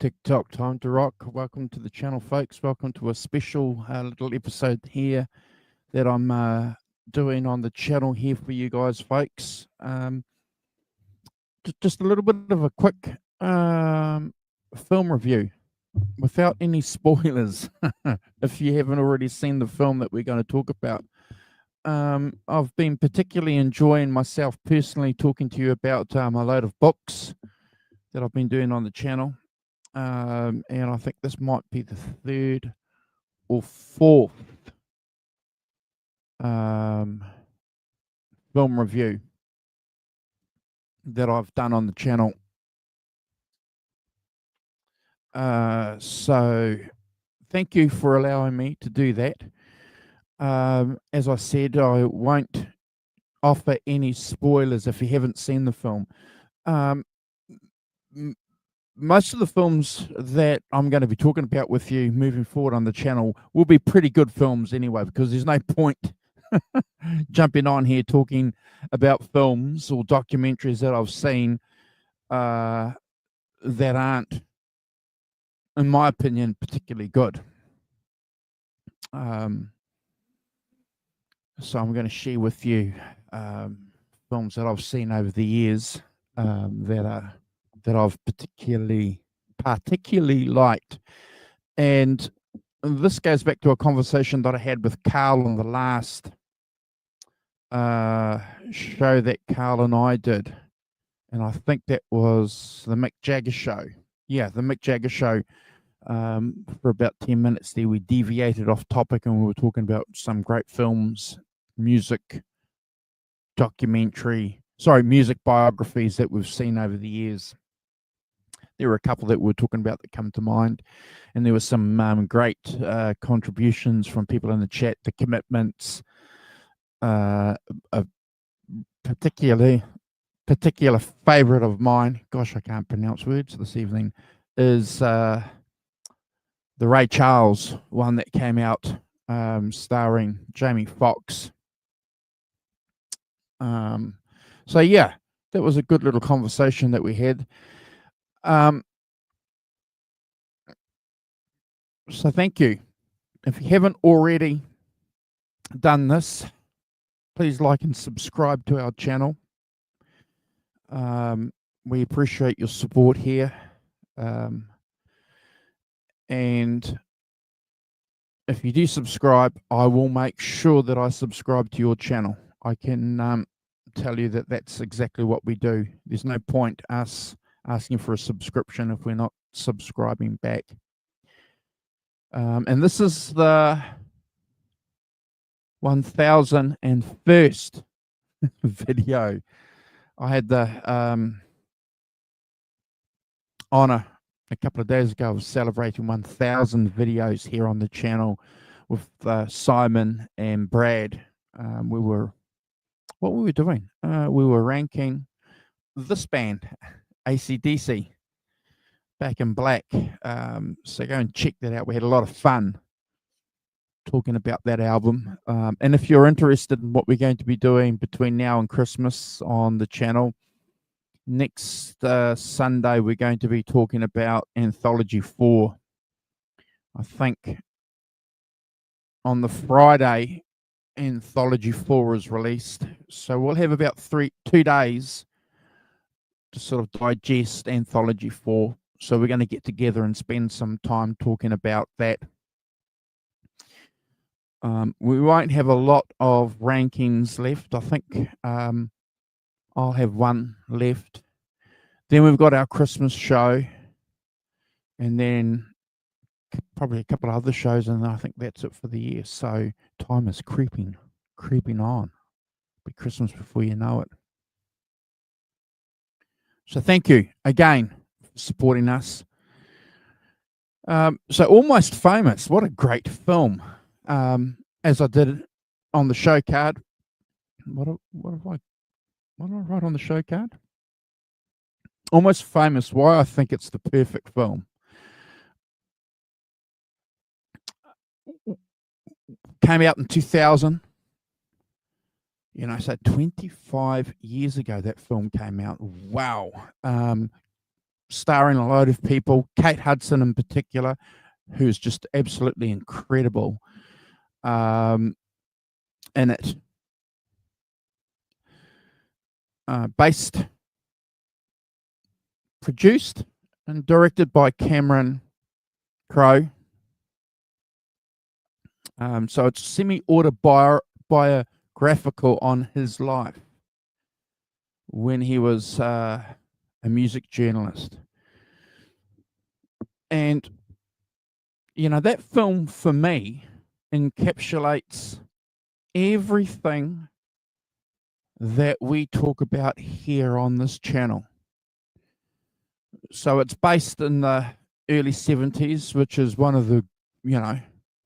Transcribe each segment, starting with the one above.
TikTok time to rock. Welcome to the channel, folks. Welcome to a special little episode here that I'm doing on the channel here for you guys, folks. Just a little bit of a quick film review without any spoilers. If you haven't already seen the film that we're going to talk about, I've been particularly enjoying myself personally talking to you about a load of books that I've been doing on the channel. And I think this might be the third or fourth film review that I've done on the channel. So thank you for allowing me to do that. As I said, I won't offer any spoilers if you haven't seen the film. Most of the films that I'm going to be talking about with you moving forward on the channel will be pretty good films anyway, because there's no point jumping on here talking about films or documentaries that I've seen that aren't, in my opinion, particularly good. So I'm going to share with you films that I've seen over the years that I've particularly liked. And this goes back to a conversation that I had with Carl on the last show that Carl and I did. And I think that was the Mick Jagger show. Yeah, the Mick Jagger show. For about 10 minutes there, we deviated off topic and we were talking about some great films, music biographies that we've seen over the years. There were a couple that we were talking about that come to mind, and there were some great contributions from people in the chat. The Commitments, a particular favorite of mine, gosh, I can't pronounce words this evening, is the Ray Charles one that came out starring Jamie Foxx. So yeah, that was a good little conversation that we had. So thank you. If you haven't already done this, please like and subscribe to our channel. We appreciate your support here. And if you do subscribe, I will make sure that I subscribe to your channel. I can tell you that that's exactly what we do. There's no point us asking for a subscription if we're not subscribing back. And this is the 1001st video. I had the honor a couple of days ago of celebrating 1,000 videos here on the channel with Simon and Brad. What were we doing? We were ranking this band, AC/DC, Back in Black. So go and check that out. We had a lot of fun talking about that album. And if you're interested in what we're going to be doing between now and Christmas on the channel, next Sunday we're going to be talking about Anthology 4. I think on the Friday, Anthology 4 is released. So we'll have about 2 days to sort of digest Anthology 4. So we're going to get together and spend some time talking about that. We won't have a lot of rankings left. I think I'll have one left. Then we've got our Christmas show, and then probably a couple of other shows, and I think that's it for the year. So time is creeping on. It'll be Christmas before you know it. So thank you again for supporting us. So Almost Famous, what a great film. as I did on the show card. What did I write on the show card? Almost Famous, why I think it's the perfect film. Came out in 2000. So 25 years ago that film came out. Wow. Starring a load of people, Kate Hudson in particular, who's just absolutely incredible in it. Produced and directed by Cameron Crowe. So it's semi-autobiographical on his life when he was a music journalist. And, that film for me encapsulates everything that we talk about here on this channel. So it's based in the early 70s, which is one of the,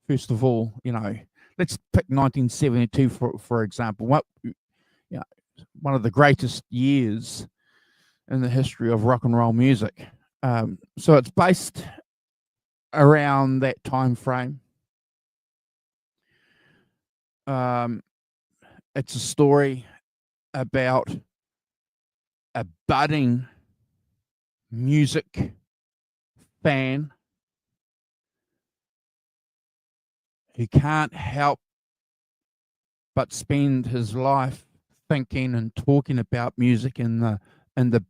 first of all, let's pick 1972 for example. One of the greatest years in the history of rock and roll music. So it's based around that time frame. It's a story about a budding music fan who can't help but spend his life thinking and talking about music and the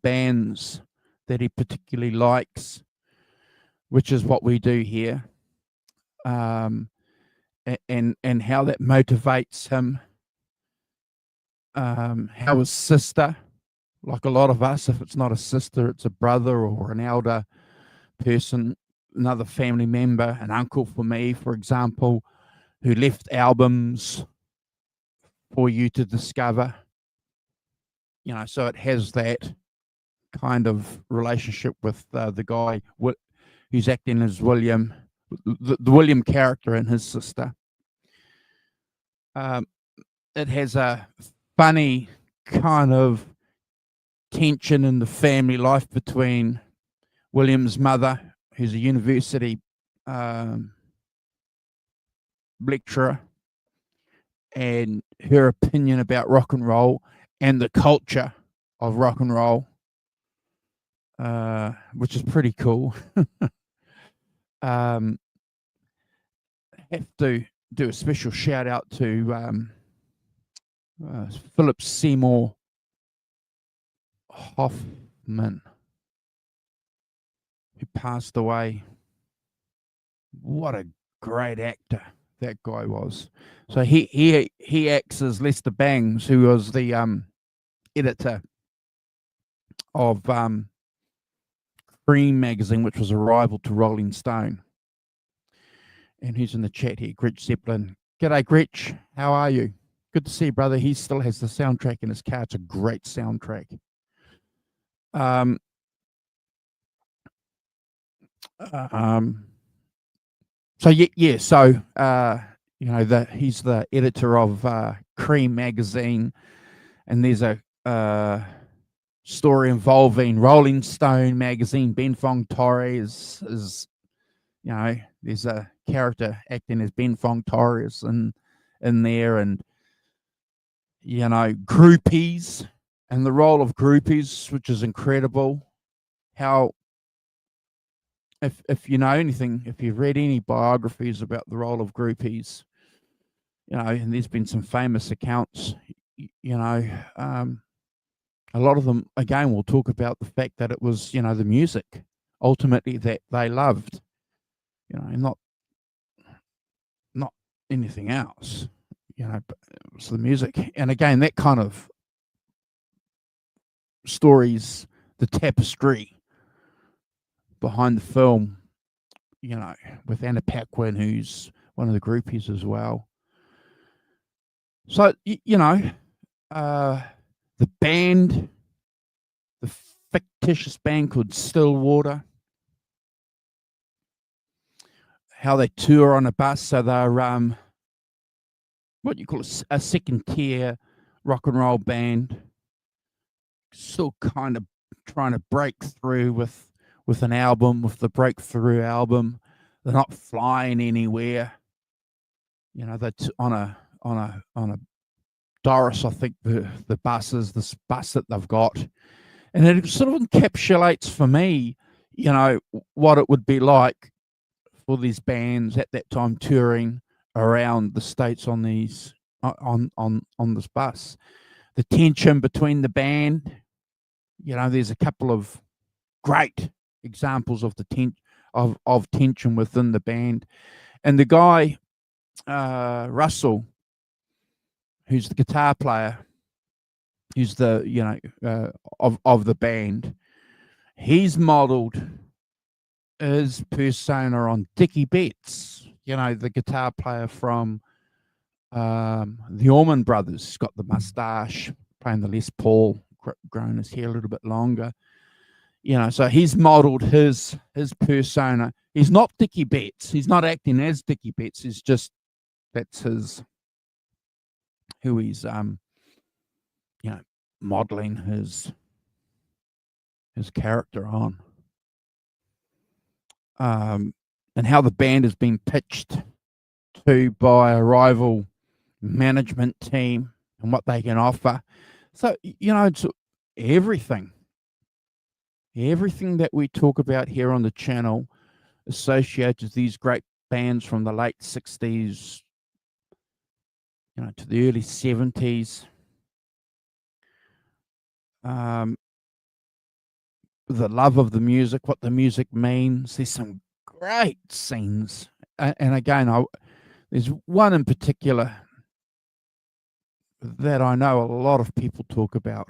bands that he particularly likes, which is what we do here, and how that motivates him. How his sister, like a lot of us, if it's not a sister, it's a brother or an elder person, another family member, an uncle for me, for example, who left albums for you to discover. So it has that kind of relationship with the guy who's acting as William, the William character, and his sister. It has a funny kind of tension in the family life between William's mother, who's a university lecturer, and her opinion about rock and roll and the culture of rock and roll, which is pretty cool. Have to do a special shout out to Philip Seymour Hoffman, who passed away. What a great actor that guy was. So he acts as Lester Bangs, who was the editor of Cream magazine, which was a rival to Rolling Stone. And he's in the chat here, Gretch Zeppelin. G'day, Gretch. How are you? Good to see you, brother. He still has the soundtrack in his car. It's a great soundtrack. So yeah. So he's the editor of Cream magazine, and there's a story involving Rolling Stone magazine. Ben Fong Torres is there's a character acting as Ben Fong Torres in there, and groupies and the role of groupies, which is incredible. How if you know anything, if you've read any biographies about the role of groupies, and there's been some famous accounts, a lot of them again will talk about the fact that it was the music ultimately that they loved, and not anything else, but it was the music. And again, that kind of stories, the tapestry behind the film, with Anna Paquin, who's one of the groupies as well. So, the band, the fictitious band called Stillwater, how they tour on a bus. So they're what you call a second tier rock and roll band, still kind of trying to break through with an album, with the breakthrough album. They're not flying anywhere. You know, they're on a Doris, I think the bus is this bus that they've got, and it sort of encapsulates for me, you know, what it would be like for these bands at that time touring around the states on these on this bus. The tension between the band, you know, there's a couple of great examples of the of tension within the band, and the guy Russell, who's the guitar player, who's the of the band, he's modeled his persona on Dickie Betts, you know, the guitar player from the Allman Brothers. He's got the mustache, playing the Les Paul, growing his hair a little bit longer. You know, so he's modeled his persona. He's not Dickie Betts. He's not acting as Dickie Betts. He's just, that's who he's you know, modeling his character on. And how the band has been pitched to by a rival management team and what they can offer. So, you know, it's everything that we talk about here on the channel associated with these great bands from the late 60s, you know, to the early 70s. The love of the music, what the music means. There's some great scenes. And again, there's one in particular that I know a lot of people talk about.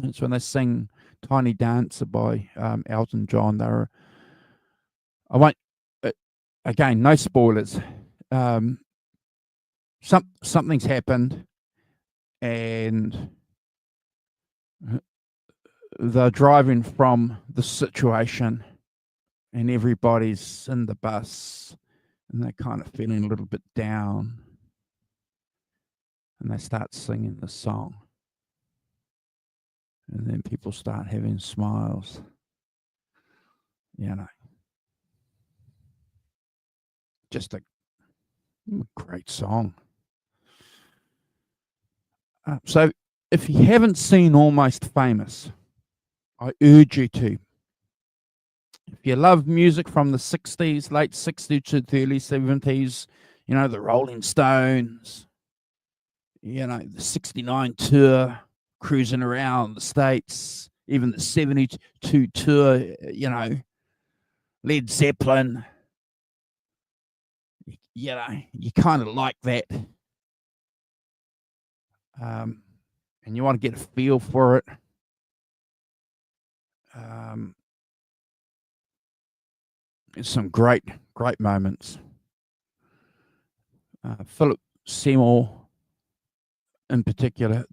It's when they sing Tiny Dancer by Elton John. I won't, again, no spoilers. Something's happened, and they're driving from the situation, and everybody's in the bus, and they're kind of feeling a little bit down, and they start singing the song, and then people start having smiles. You know, just a great song. So if you haven't seen Almost Famous, I urge you to. If you love music from the 60s, late 60s to the early 70s, you know, the Rolling Stones, you know, the 69 tour, cruising around the States, even the 72 tour, you know, Led Zeppelin, you know, you kind of like that. And you want to get a feel for it. There's some great moments. Philip Seymour, in particular,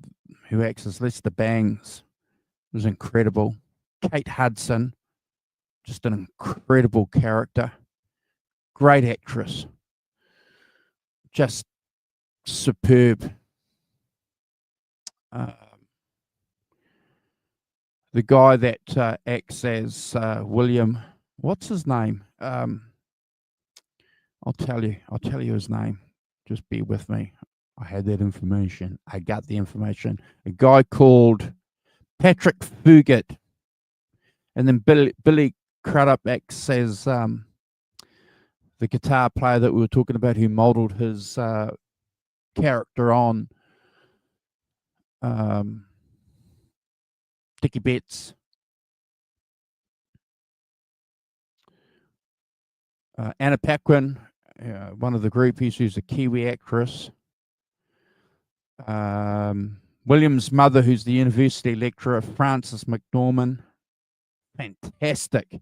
who acts as Lester Bangs, was incredible. Kate Hudson, just an incredible character. Great actress. Just superb. The guy that acts as William, what's his name? I'll tell you his name. Just bear with me. I had that information. I got the information. A guy called Patrick Fugit, and then Billy Crudup acts as the guitar player that we were talking about, who modeled his character on Dickie Betts. Anna Paquin, one of the groupies, who's a Kiwi actress. William's mother, who's the university lecturer, Frances McDormand. Fantastic.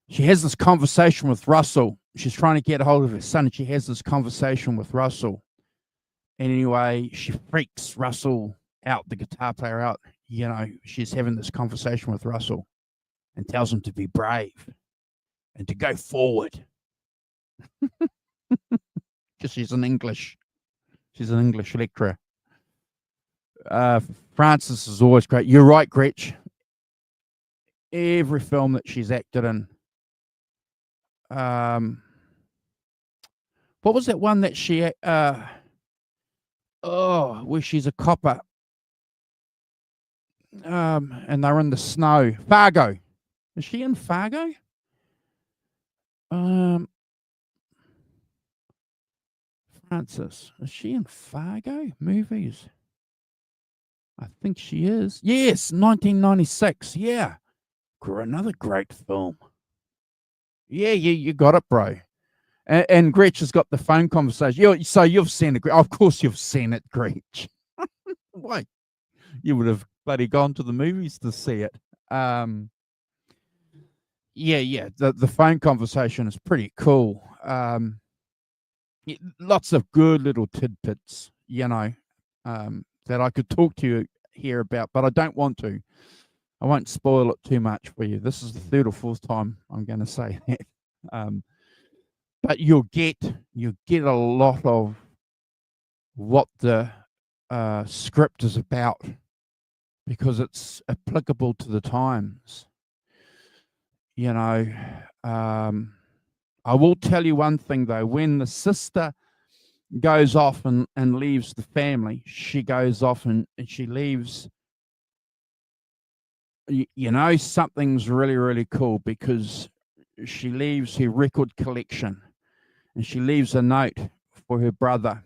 She has this conversation with Russell. She's trying to get a hold of her son, and she has this conversation with Russell. And anyway, she freaks Russell out, the guitar player out. You know, she's having this conversation with Russell and tells him to be brave. and to go forward. Because she's an English lecturer. Frances is always great. You're right, Gretch. Every film that she's acted in. What was that one that she where she's a copper, and they're in the snow? Fargo. Is she in Fargo? Frances, is she in Fargo movies? I think she is. Yes, 1996. Yeah, another great film. Yeah, you got it, bro. And Gretch has got the phone conversation. So you've seen it. Of course you've seen it, Gretch. Why? You would have bloody gone to the movies to see it. Yeah. The phone conversation is pretty cool. Lots of good little tidbits, that I could talk to you here about, but I don't want to. I won't spoil it too much for you. This is the third or fourth time I'm going to say that. But you'll get a lot of what the script is about, because it's applicable to the times. I will tell you one thing though. When the sister goes off and leaves the family, she goes off and she leaves, something's really, really cool, because she leaves her record collection, and she leaves a note for her brother,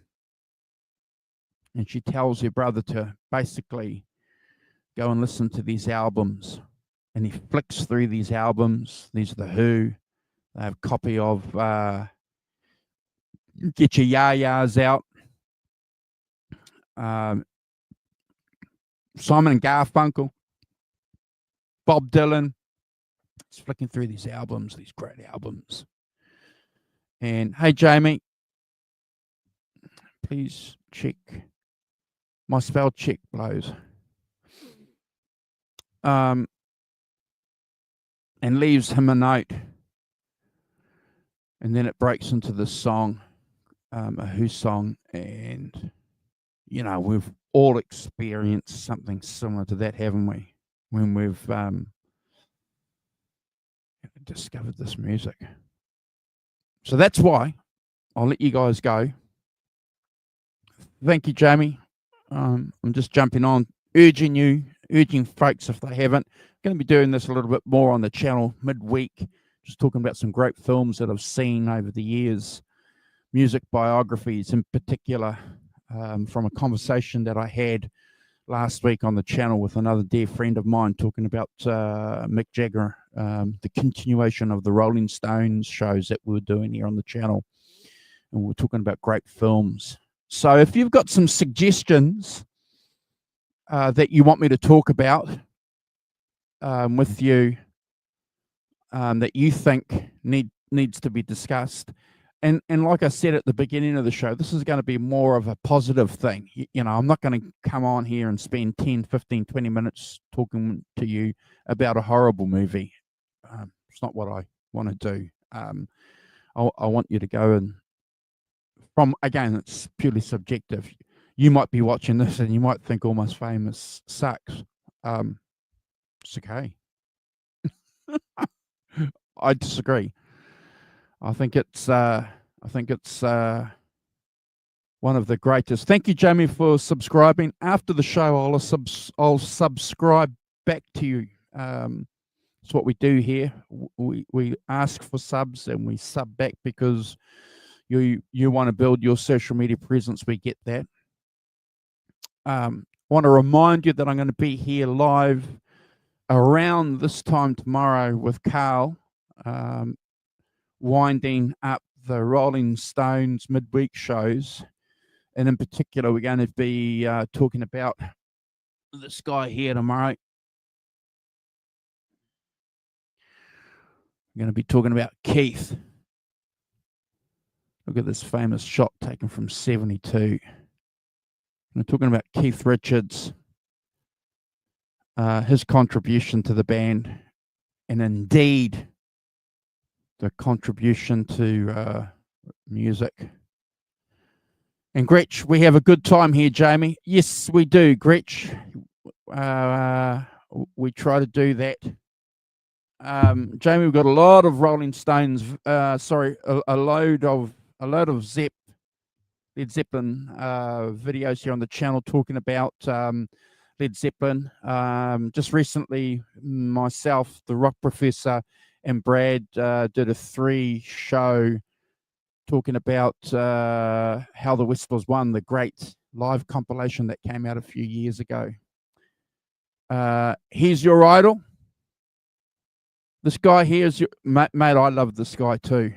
and she tells her brother to basically go and listen to these albums. And he flicks through these albums. These are The Who. They have a copy of Get Your Ya-Ya's Out. Simon and Garfunkel. Bob Dylan. It's flicking through these albums, these great albums. And hey, Jamie, please check. My spell check blows. And leaves him a note. And then it breaks into this song, a Who song. And, we've all experienced something similar to that, haven't we? When we've discovered this music. So that's why I'll let you guys go. Thank you, Jamie. I'm just jumping on, urging folks, if they haven't, going to be doing this a little bit more on the channel midweek, just talking about some great films that I've seen over the years, music biographies in particular, from a conversation that I had last week on the channel with another dear friend of mine, talking about Mick Jagger, the continuation of the Rolling Stones shows that we're doing here on the channel. And we're talking about great films. So if you've got some suggestions that you want me to talk about with you, that you think needs to be discussed, and like I said at the beginning of the show, this is going to be more of a positive thing. I'm not going to come on here and spend 10, 15, 20 minutes talking to you about a horrible movie. It's not what I want to do. I want you to go and, again, it's purely subjective. You might be watching this and you might think Almost Famous sucks. It's okay. I disagree. I think it's one of the greatest. Thank you, Jamie, for subscribing. After the show, I'll subscribe back to you. It's what we do here. We ask for subs and we sub back, because you want to build your social media presence. We get that. Want to remind you that I'm going to be here live around this time tomorrow with Carl, winding up the Rolling Stones midweek shows. And in particular, we're going to be talking about this guy here tomorrow. We're going to be talking about Keith. Look at this famous shot taken from 72. We're talking about Keith Richards, his contribution to the band, and indeed the contribution to music. And Gretch, we have a good time here, Jamie. Yes, we do, Gretch. We try to do that. Jamie, we've got a lot of Rolling Stones. A load of Led Zeppelin videos here on the channel talking about Led Zeppelin. Just recently, myself, the Rock Professor, and Brad did a 3-show talking about How the Whistlers Won, the great live compilation that came out a few years ago. Here's your idol. This guy here is your mate. I love this guy too.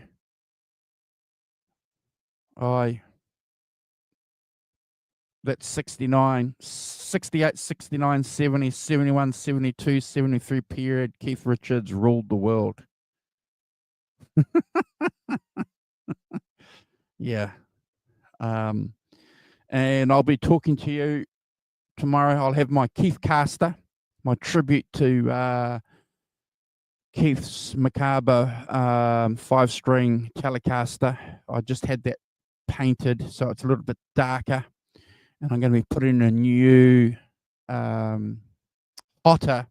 That's 69, 68, 69, 70, 71, 72, 73 period. Keith Richards ruled the world. Yeah. And I'll be talking to you tomorrow. I'll have my Keith Caster, my tribute to Keith's Macabre 5-string Telecaster. I just had that painted, so it's a little bit darker. And I'm going to be putting a new, hotter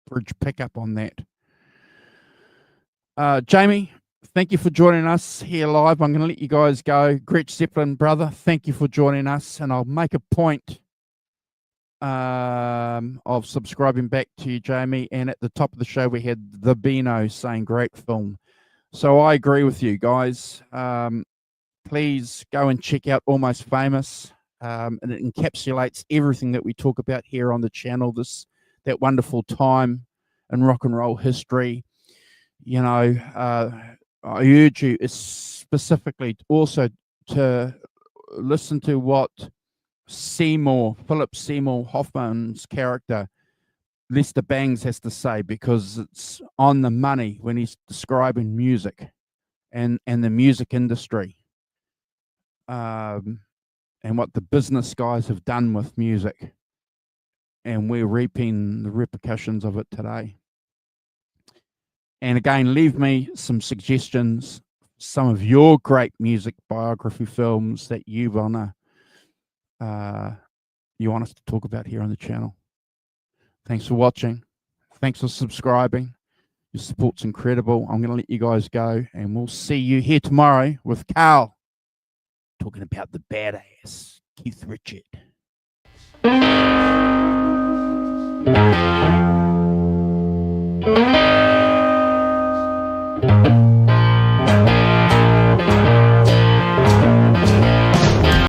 bridge pickup on that. Jamie, thank you for joining us here live. I'm going to let you guys go. Gretch Zeppelin, brother, thank you for joining us. And I'll make a point of subscribing back to you, Jamie. And at the top of the show, we had the Beano saying great film. So I agree with you guys. Please go and check out Almost Famous. And it encapsulates everything that we talk about here on the channel, that wonderful time in rock and roll history. You know, I urge you specifically also to listen to what Philip Seymour Hoffman's character, Lester Bangs, has to say, because it's on the money when he's describing music and the music industry. And what the business guys have done with music, and we're reaping the repercussions of it today. And again, leave me some suggestions, some of your great music biography films that you want us to talk about here on the channel. Thanks for watching. Thanks for subscribing. Your support's incredible. I'm going to let you guys go, and we'll see you here tomorrow with Carl talking about the badass Keith Richards.